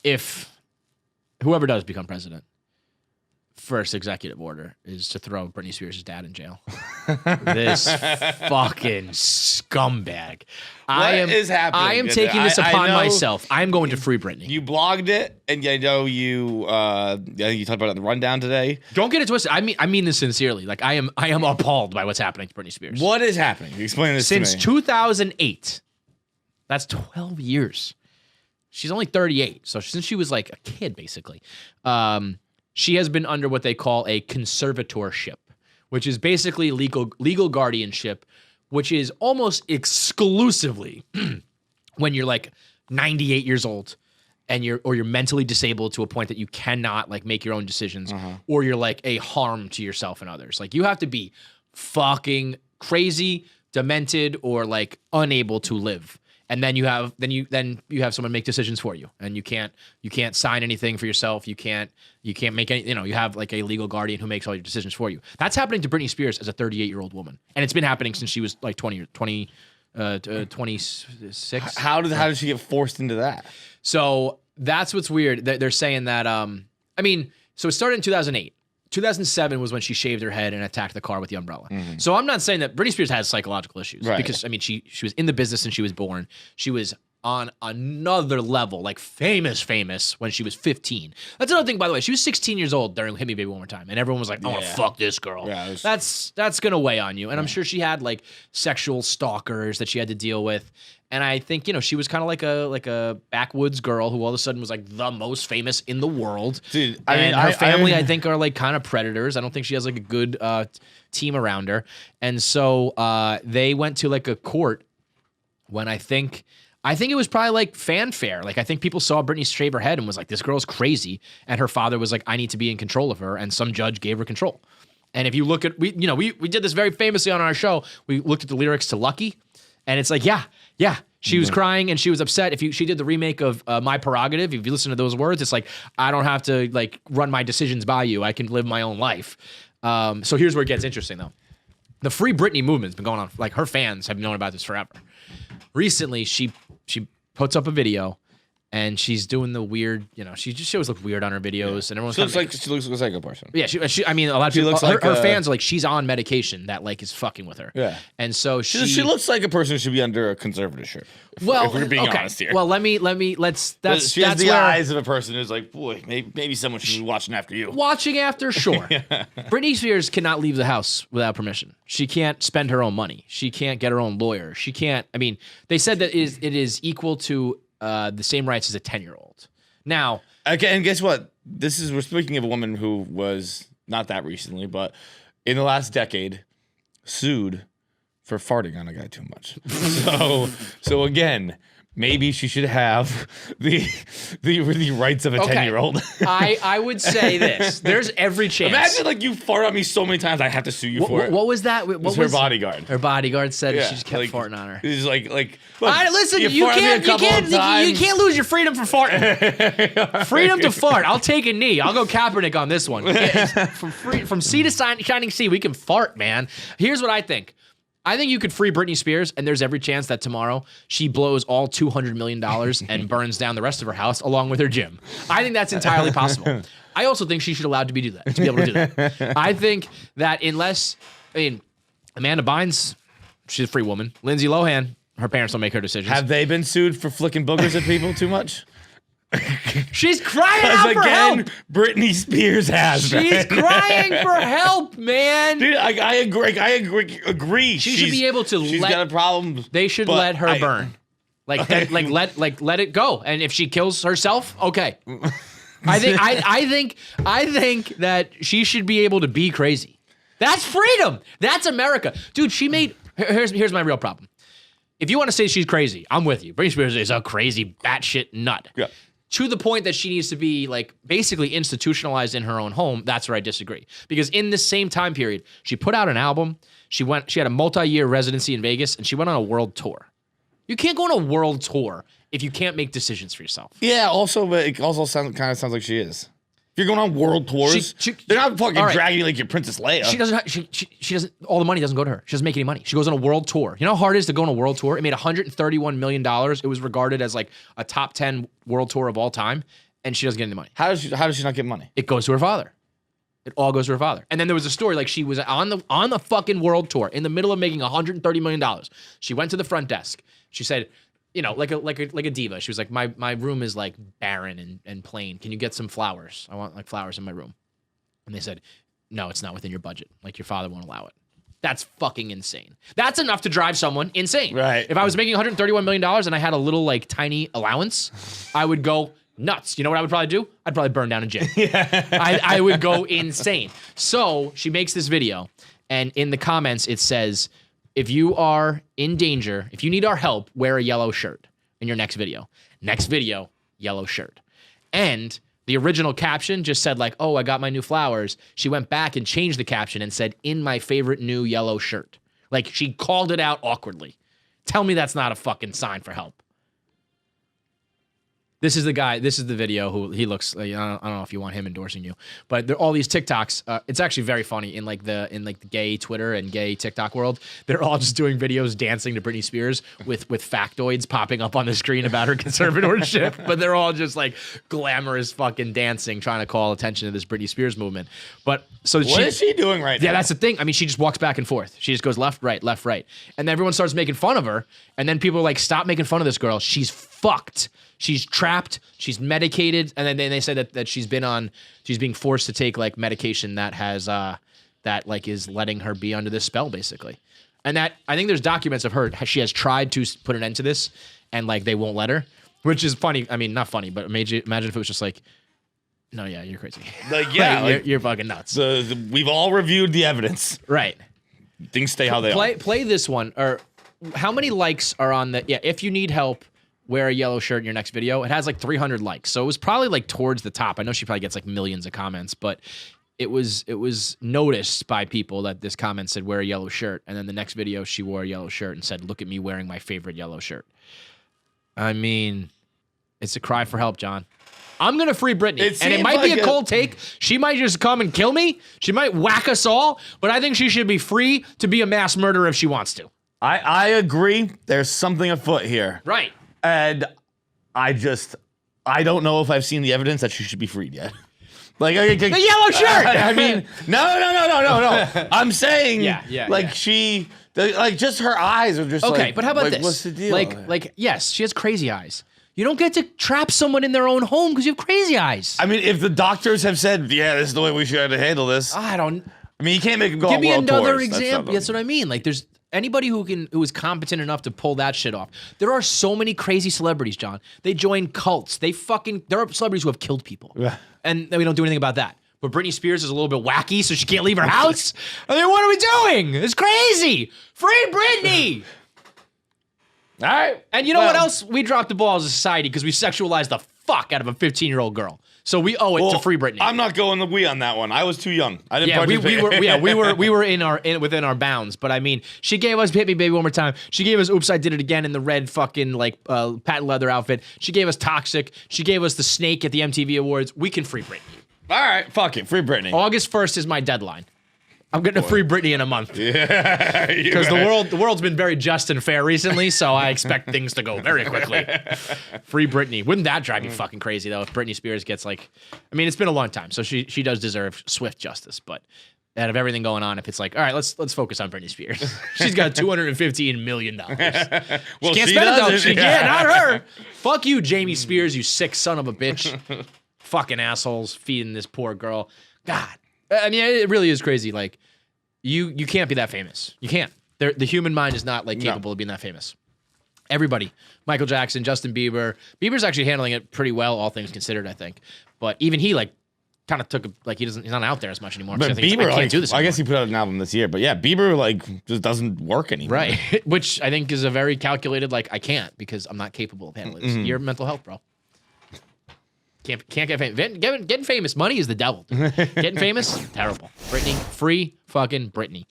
if whoever does become president, first executive order is to throw Britney Spears' dad in jail. This fucking scumbag. What is happening? I am taking this upon myself. I'm going to free Britney. You blogged it, and I know you. I think you talked about it in the rundown today. Don't get it twisted. I mean this sincerely. Like I am appalled by what's happening to Britney Spears. What is happening? Explain this Since to me. 2008. That's 12 years. She's only 38. So since she was like a kid, basically, she has been under what they call a conservatorship, which is basically legal guardianship, which is almost exclusively when you're like 98 years old and you're mentally disabled to a point that you cannot like make your own decisions, or you're like a harm to yourself and others. Like you have to be fucking crazy, demented, or like unable to live. And then you have someone make decisions for you, and you can't sign anything for yourself. You can't make any. You have like a legal guardian who makes all your decisions for you. That's happening to Britney Spears as a 38-year-old woman, and it's been happening since she was like 26. How did she get forced into that? So that's what's weird. They're saying that. So it started in 2008. 2007 was when she shaved her head and attacked the car with the umbrella. So I'm not saying that Britney Spears has psychological issues, because I mean she was in the business and she was born. She was on another level, like famous when she was 15. That's another thing, by the way. She was 16 years old during Hit Me Baby One More Time, and everyone was like, "I want to fuck this girl." Yeah, that's gonna weigh on you, and I'm sure she had like sexual stalkers that she had to deal with. And I think, she was kind of like a backwoods girl who all of a sudden was like the most famous in the world. Dude, her family, I think, are like kind of predators. I don't think she has like a good team around her. And so they went to like a court when I think it was probably like fanfare. Like I think people saw Britney shave her head and was like, this girl's crazy. And her father was like, I need to be in control of her. And some judge gave her control. And if you look at, we did this very famously on our show. We looked at the lyrics to Lucky. And it's like, yeah, she was crying and she was upset. She did the remake of My Prerogative, if you listen to those words, it's like, I don't have to like run my decisions by you. I can live my own life. So here's where it gets interesting though. The Free Britney movement's been going on. Like her fans have known about this forever. Recently, she puts up a video and she's doing the weird, she always looks weird on her videos, and everyone's she looks like a person. Yeah, I mean, a lot of people. Her fans are like, she's on medication that like is fucking with her. Yeah, and so she looks like a person who should be under a conservatorship. If we're being honest here. Well, let's. She has the eyes of a person who's like, boy, maybe someone should be watching after you. Watching after, sure. Britney Spears cannot leave the house without permission. She can't spend her own money. She can't get her own lawyer. She can't. I mean, they said that it is equal to the same rights as a 10-year-old. Now, okay, and guess what? We're speaking of a woman who was not that recently, but in the last decade, sued for farting on a guy too much. So again, maybe she should have the rights of a 10-year-old. I would say this. There's every chance. Imagine like you fart on me so many times I have to sue you for it. What was that? What was her bodyguard? Her bodyguard said she just kept farting on her. He's like look, listen, you can't lose your freedom for farting. Freedom to fart. I'll take a knee. I'll go Kaepernick on this one. From sea to shining sea, we can fart, man. Here's what I think. I think you could free Britney Spears, and there's every chance that tomorrow she blows all $200 million and burns down the rest of her house along with her gym. I think that's entirely possible. I also think she should be able to do that. I think that Amanda Bynes, she's a free woman. Lindsay Lohan, her parents don't make her decisions. Have they been sued for flicking boogers at people too much? She's crying out for help. Britney Spears has. She's crying for help, man. Dude, I agree. She should be able to. She's got a problem. They should let her burn. Let it go. And if she kills herself, okay. I think that she should be able to be crazy. That's freedom. That's America, dude. Here's my real problem. If you want to say she's crazy, I'm with you. Britney Spears is a crazy batshit nut. Yeah. To the point that she needs to be like basically institutionalized in her own home, that's where I disagree. Because in the same time period, she put out an album, she had a multi-year residency in Vegas, and she went on a world tour. You can't go on a world tour if you can't make decisions for yourself. Yeah, also, but it also kind of sounds like she is. If you're going on world tours, they're not fucking dragging you like your Princess Leia. She doesn't, all the money doesn't go to her. She doesn't make any money. She goes on a world tour. You know how hard it is to go on a world tour? It made $131 million. It was regarded as like a top 10 world tour of all time. and she doesn't get any money. How does she not get money? It goes to her father. It all goes to her father. And then there was a story like she was on the fucking world tour in the middle of making $130 million. She went to the front desk. She said, you know, like a diva. She was like, my room is like barren and plain. Can you get some flowers? I want like flowers in my room. And they said, no, it's not within your budget. Like your father won't allow it. That's fucking insane. That's enough to drive someone insane. Right. If I was making $131 million and I had a little like tiny allowance, I would go nuts. You know what I would probably do? I'd probably burn down a gym. Yeah. I would go insane. So she makes this video, and in the comments it says, if you are in danger, if you need our help, wear a yellow shirt in your next video. Next video, yellow shirt. And the original caption just said like, oh, I got my new flowers. She went back and changed the caption and said, in my favorite new yellow shirt. Like she called it out awkwardly. Tell me that's not a fucking sign for help. This is the guy, this is the video who he looks like, I don't know if you want him endorsing you, but there are all these TikToks. It's actually very funny in the gay Twitter and gay TikTok world. They're all just doing videos dancing to Britney Spears with factoids popping up on the screen about her conservatorship, but they're all just like glamorous fucking dancing, trying to call attention to this Britney Spears movement. But so what is she doing right now? Yeah, that's the thing. I mean, she just walks back and forth. She just goes left, right, and then everyone starts making fun of her. And then people are like, stop making fun of this girl. She's fucked. She's trapped. She's medicated. And then they said that she's being forced to take like medication that has that like is letting her be under this spell basically. And that I think there's documents of her. She has tried to put an end to this, and like they won't let her, which is funny. I mean, not funny, but imagine if it was just like, no, yeah, you're crazy. Like, yeah, like, you're fucking nuts. We've all reviewed the evidence. Right. Things stay how they are. Play this one. Or how many likes are on the? Yeah, if you need help, wear a yellow shirt in your next video. It has like 300 likes, so it was probably like towards the top. I know she probably gets like millions of comments, but it was noticed by people that this comment said wear a yellow shirt, and then the next video she wore a yellow shirt and said, "Look at me wearing my favorite yellow shirt." I mean, it's a cry for help, John. I'm gonna free Britney, and it might be a cold take. She might just come and kill me. She might whack us all, but I think she should be free to be a mass murderer if she wants to. I agree. There's something afoot here. Right. And I don't know if I've seen the evidence that she should be freed yet. Like the yellow shirt. I mean, no. I'm saying, just her eyes are just okay. But how about this? What's the deal? Like, yes, she has crazy eyes. You don't get to trap someone in their own home because you have crazy eyes. I mean, if the doctors have said, yeah, this is the way we should handle this. I mean, you can't make them go give on me world another tours. example. That's what I mean. Like, there's anybody who is competent enough to pull that shit off. There are so many crazy celebrities, John. They join cults. There are celebrities who have killed people, and we don't do anything about that. But Britney Spears is a little bit wacky, so she can't leave her house. I mean, what are we doing? It's crazy. Free Britney. All right. And you know what else? We dropped the ball as a society because we sexualized the fuck out of a 15-year-old girl. So we owe it to free Britney. I'm not going the we on that one. I was too young. I didn't participate. we were within our bounds. But I mean, she gave us "Hit Me Baby One More Time." She gave us "Oops, I Did It Again" in the red fucking like patent leather outfit. She gave us "Toxic." She gave us the snake at the MTV Awards. We can free Britney. All right, fuck it, free Britney. August 1st is my deadline. I'm going to free Britney in a month. Yeah, because the world's been very just and fair recently, so I expect things to go very quickly. Free Britney. Wouldn't that drive you fucking crazy though? If Britney Spears gets like, I mean, it's been a long time, so she does deserve swift justice. But out of everything going on, if it's like, all right, let's focus on Britney Spears. She's got $215 million. Well, she can't spend it though. She can't, not her. Fuck you, Jamie Spears, you sick son of a bitch. Fucking assholes feeding this poor girl. God. I mean, it really is crazy. Like, you can't be that famous. You can't. The human mind is not like capable of being that famous. Everybody, Michael Jackson, Justin Bieber. Bieber's actually handling it pretty well, all things considered, I think. But even he like kind of took he's not out there as much anymore. But Bieber, I can't do this anymore. I guess he put out an album this year, but yeah, Bieber like just doesn't work anymore. Right, which I think is a very calculated like I can't because I'm not capable of handling this. Your mental health, bro. Can't get famous. Getting famous, money is the devil. Getting famous, terrible. Britney, free fucking Britney.